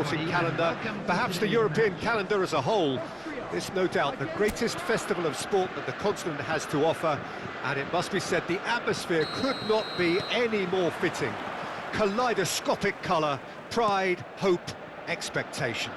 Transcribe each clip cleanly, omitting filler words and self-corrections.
sporting calendar, perhaps the European calendar as a whole. This, no doubt, the greatest festival of sport that the continent has to offer, and it must be said the atmosphere could not be any more fitting. Kaleidoscopic colour, pride, hope, expectation.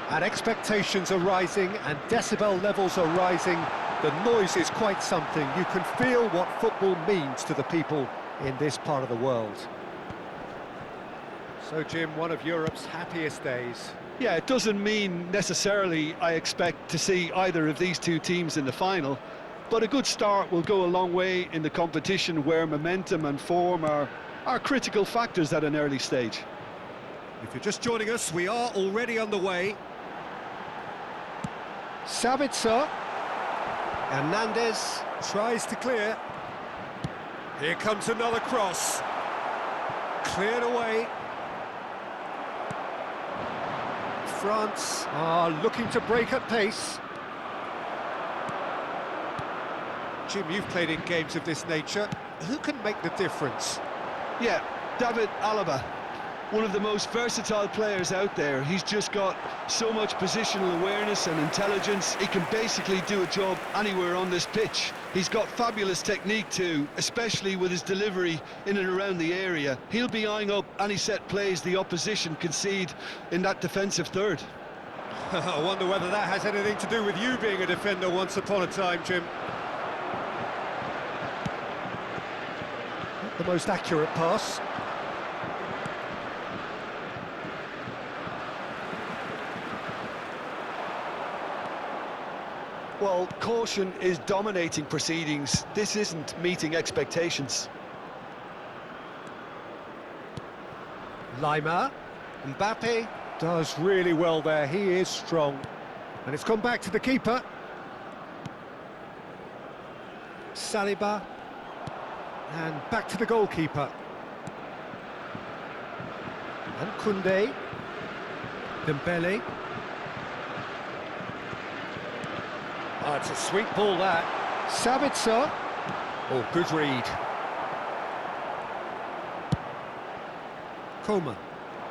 And expectations are rising and decibel levels are rising. The noise is quite something. You can feel what football means to the people in this part of the world. So, Jim, one of Europe's happiest days. Yeah, it doesn't mean necessarily I expect to see either of these two teams in the final, but a good start will go a long way in the competition where momentum and form are critical factors at an early stage. If you're just joining us, we are already underway. Sabitzer. Hernandez tries to clear. Here comes another cross. Cleared away. France are looking to break at pace. Jim, you've played in games of this nature. Who can make the difference? Yeah, David Alaba, one of the most versatile players out there. He's just got so much positional awareness and intelligence. He can basically do a job anywhere on this pitch. He's got fabulous technique too, especially with his delivery in and around the area. He'll be eyeing up any set plays the opposition concede in that defensive third. I wonder whether that has anything to do with you being a defender once upon a time, Jim. Not the most accurate pass. Well, caution is dominating proceedings. This isn't meeting expectations. Lima, Mbappe does really well there, he is strong. And it's gone back to the keeper. Saliba, and back to the goalkeeper. And Koundé, Dembele. Oh, it's a sweet ball, that. Sabitzer. Oh, good read. Coman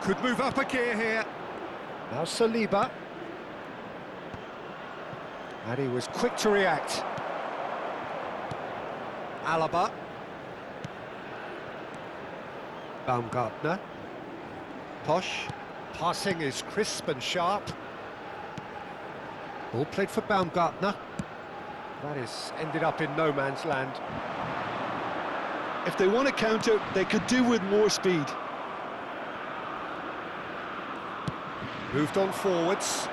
could move up a gear here. Now Saliba. And he was quick to react. Alaba. Baumgartner. Posh. Passing is crisp and sharp. Ball played for Baumgartner. That is ended up in no man's land. If they want to counter, they could do with more speed. Moved on forwards.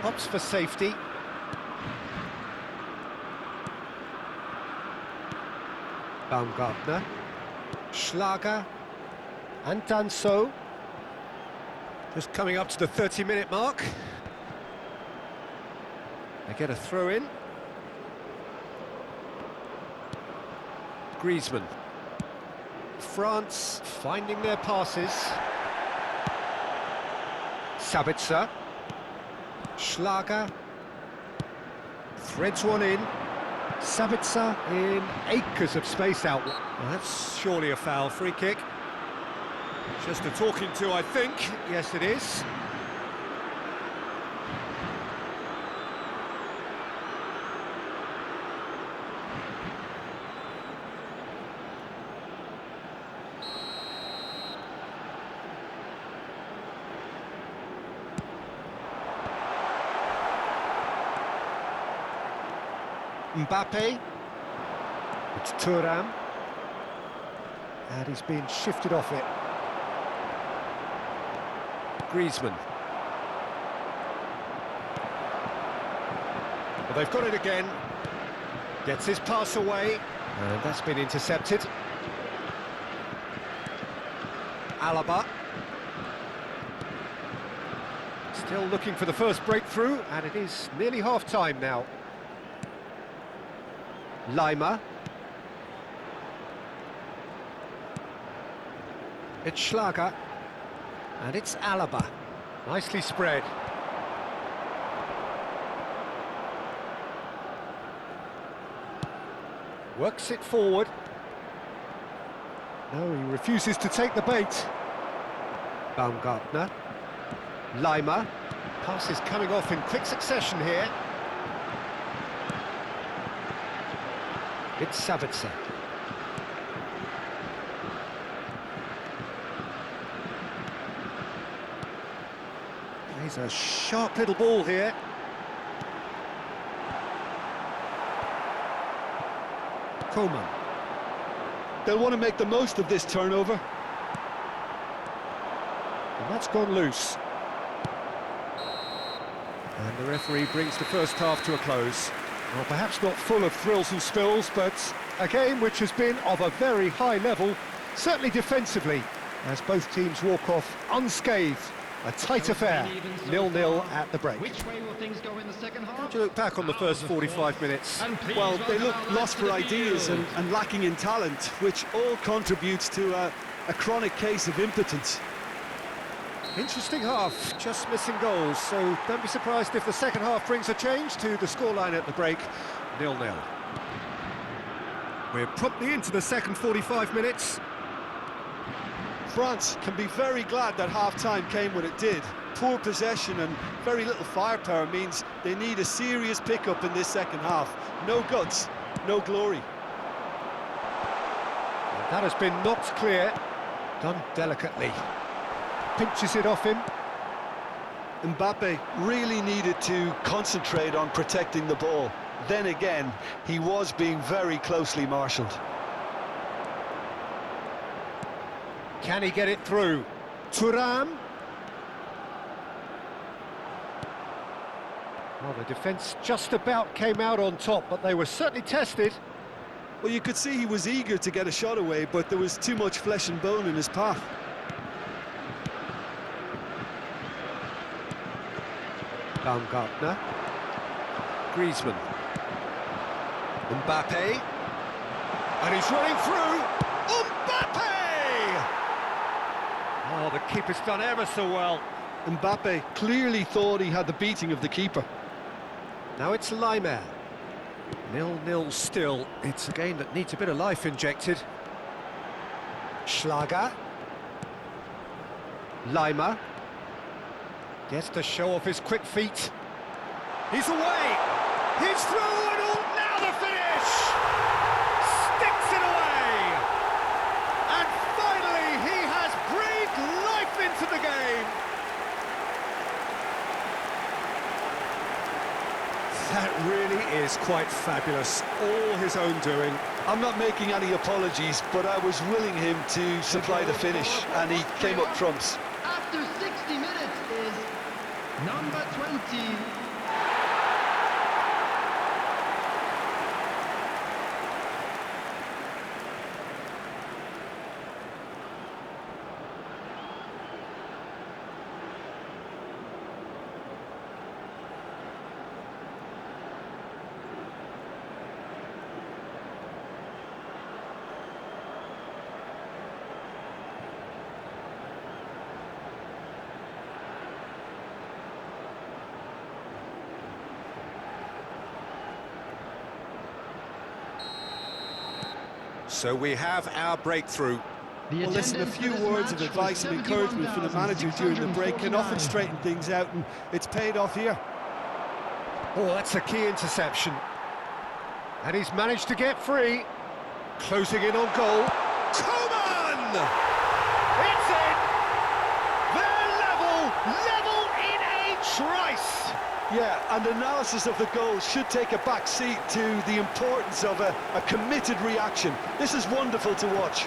Hops for safety. Baumgartner. Schlager. And done so. Just coming up to the 30-minute mark. They get a throw in. Griezmann. France finding their passes. Sabitzer. Schlager. Threads one in. Sabitzer in acres of space out. Well, that's surely a foul. Free kick. Just a talking to, I think. Yes, it is. Mbappe, it's Thuram, and he's been shifted off it. Griezmann. Well, they've got it again. Gets his pass away, and that's been intercepted. Alaba. Still looking for the first breakthrough, and it is nearly half-time now. Lima. It's Schlager. And it's Alaba. Nicely spread. Works it forward. No, he refuses to take the bait. Baumgartner. Lima. Pass is coming off in quick succession here. It's Savitzer. He's a sharp little ball here. Coleman. They'll want to make the most of this turnover. And that's gone loose. And the referee brings the first half to a close. Well, perhaps not full of thrills and spills, but a game which has been of a very high level, certainly defensively, as both teams walk off unscathed. A tight affair, 0-0 at the break. Which way will things go in the second half? How do you look back on the first 45 minutes? Well, they look lost for ideas and lacking in talent, which all contributes to a chronic case of impotence. Interesting half, just missing goals, so don't be surprised if the second half brings a change to the scoreline at the break, 0-0. We're promptly into the second 45 minutes. France can be very glad that half-time came when it did. Poor possession and very little firepower means they need a serious pickup in this second half. No guts, no glory. And that has been knocked clear, done delicately. Pinches it off him. Mbappe really needed to concentrate on protecting the ball. Then again, he was being very closely marshalled. Can he get it through? Thuram. Well, the defence just about came out on top, but they were certainly tested. Well, you could see he was eager to get a shot away, but there was too much flesh and bone in his path. Baumgartner. Griezmann. Mbappe. And he's running through. Mbappe! Oh, the keeper's done ever so well. Mbappe clearly thought he had the beating of the keeper. Now it's Lima. 0-0 still. It's a game that needs a bit of life injected. Schlager. Lima. Gets to show off his quick feet. He's away! He's through and all, now the finish! Sticks it away! And finally he has breathed life into the game! That really is quite fabulous, all his own doing. I'm not making any apologies, but I was willing him to supply the finish, and he came up trumps. After 60 minutes is number 20. So we have our breakthrough. Well, listen, a few words of advice and encouragement from the manager during the break can often straighten things out, and it's paid off here. Oh, that's a key interception. And he's managed to get free. Closing in on goal. Coman! It's in! They're level in a trice! Yeah, and analysis of the goal should take a back seat to the importance of a committed reaction. This is wonderful to watch.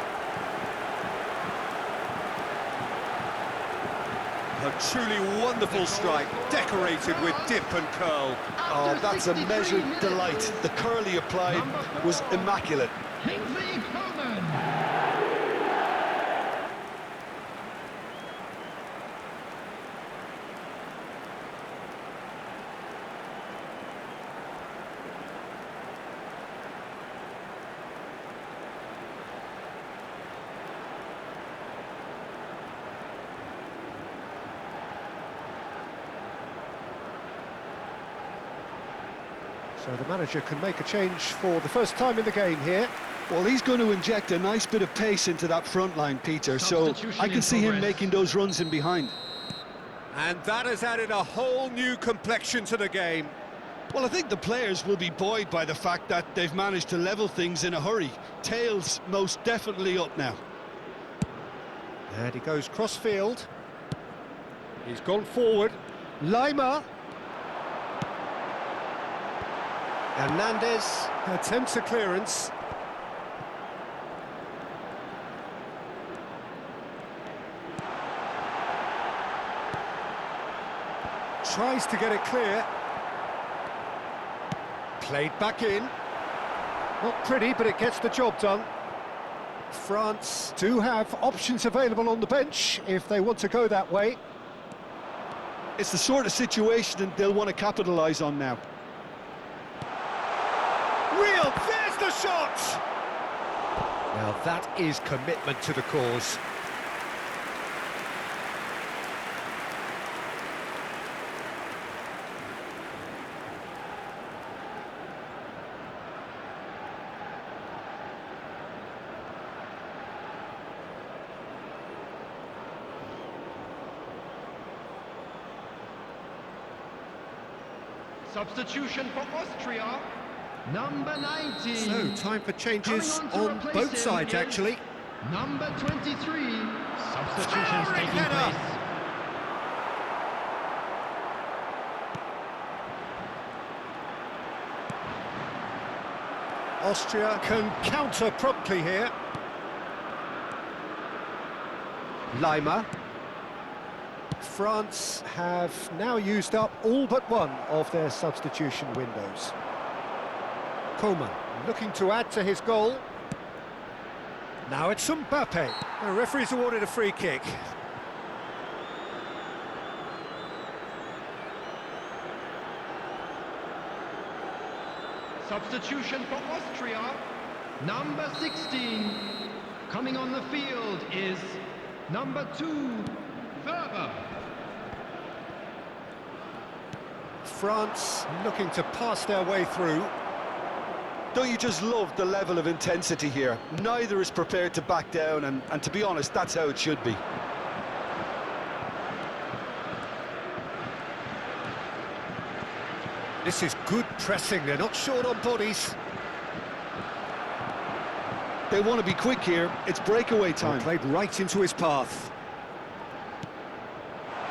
A truly wonderful strike, decorated with dip and curl. Oh, that's a measured delight. The curl he applied was immaculate. So the manager can make a change for the first time in the game here. Well, he's going to inject a nice bit of pace into that front line, Peter, so I can see him making those runs in behind. And that has added a whole new complexion to the game. Well, I think the players will be buoyed by the fact that they've managed to level things in a hurry. Tails most definitely up now. And he goes cross-field. He's gone forward. Lima. Hernandez attempts a clearance. Tries to get it clear. Played back in. Not pretty, but it gets the job done. France do have options available on the bench if they want to go that way. It's the sort of situation that they'll want to capitalise on now. Real, there's the shot! Now that is commitment to the cause. Substitution for Austria, number 19. So, time for changes on both sides, actually. Number 23. Substitutions taking header. place. Austria can counter promptly here. Lima. France have now used up all but one of their substitution windows. Coman looking to add to his goal. Now it's Mbappe. The referee's awarded a free kick. Substitution for Austria, number 16. Coming on the field is number 2, Ferber. France looking to pass their way through. Don't you just love the level of intensity here? Neither is prepared to back down, and to be honest, that's how it should be. This is good pressing, they're not short on bodies. They want to be quick here, it's breakaway time. Played right into his path.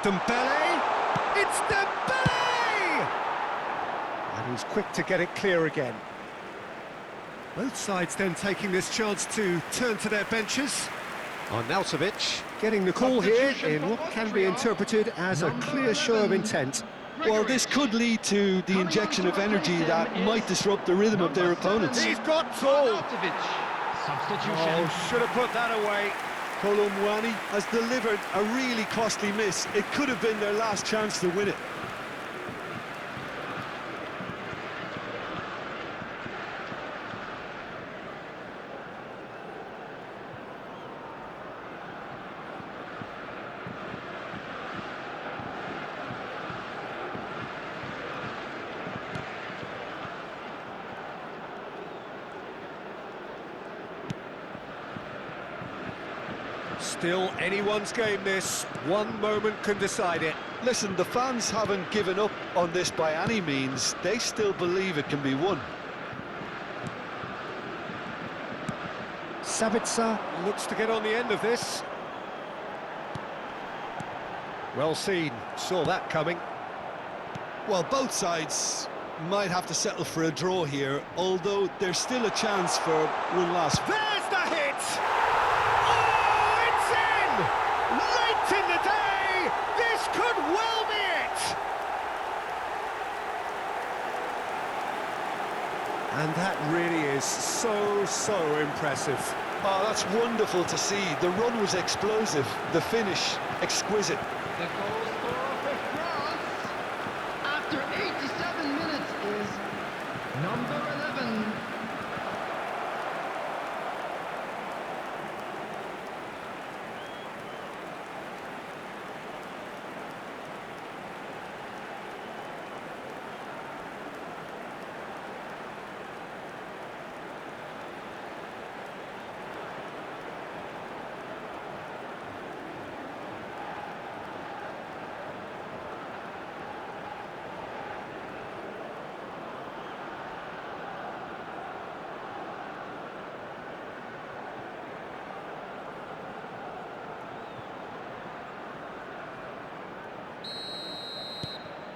Dembele! It's Dembele! And he's quick to get it clear again. Both sides then taking this chance to turn to their benches. Arnautovic getting the call here in what can be interpreted as a clear show of intent. Well, this could lead to the injection of energy that might disrupt the rhythm of their opponents. He's got tall! Substitution. Oh, should have put that away. Colomwani has delivered a really costly miss. It could have been their last chance to win it. Still anyone's game this. One moment can decide it. Listen, the fans haven't given up on this by any means. They still believe it can be won. Sabitzer looks to get on the end of this. Well seen, saw that coming. Well, both sides might have to settle for a draw here, although there's still a chance for one last. There's the hit! Oh, it's in! Late in the day! This could well be it! And that really is so impressive. Oh, that's wonderful to see. The run was explosive, the finish exquisite. The goal scorer for France after 87 minutes is number 11.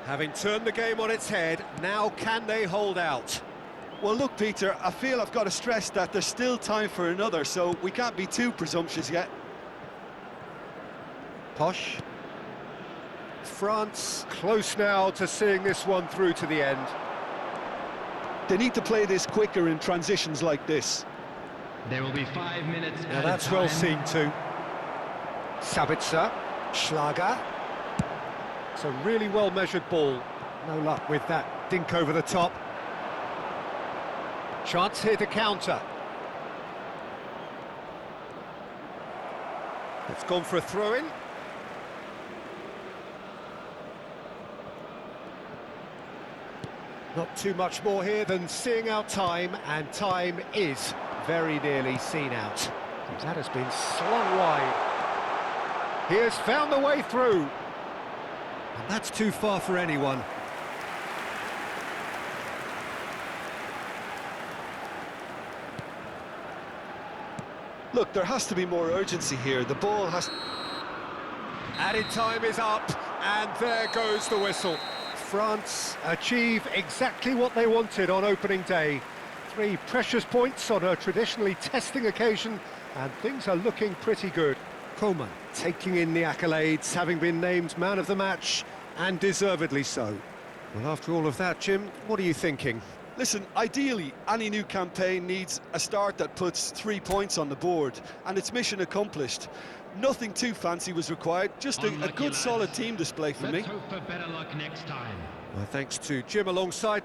Having turned the game on its head, now can they hold out? Well, look, Peter, I feel I've got to stress that there's still time for another, so we can't be too presumptuous yet. Posh. France close now to seeing this one through to the end. They need to play this quicker in transitions like this. There will be 5 minutes Now at that's a well time. seen too. Sabitzer, Schlager. It's a really well-measured ball. No luck with that dink over the top. Chance here to counter. It's gone for a throw-in. Not too much more here than seeing out time, and time is very nearly seen out. That has been slung wide. He has found the way through. And that's too far for anyone. Look, there has to be more urgency here. The ball has... Added time is up, and there goes the whistle. France achieve exactly what they wanted on opening day. 3 precious points on a traditionally testing occasion, and things are looking pretty good. Coman taking in the accolades, having been named man of the match, and deservedly so. Well, after all of that, Jim, what are you thinking? Listen, ideally, any new campaign needs a start that puts 3 points on the board, and it's mission accomplished. Nothing too fancy was required, just a good, solid team display for me. Let's hope for better luck next time. Well, thanks to Jim alongside me.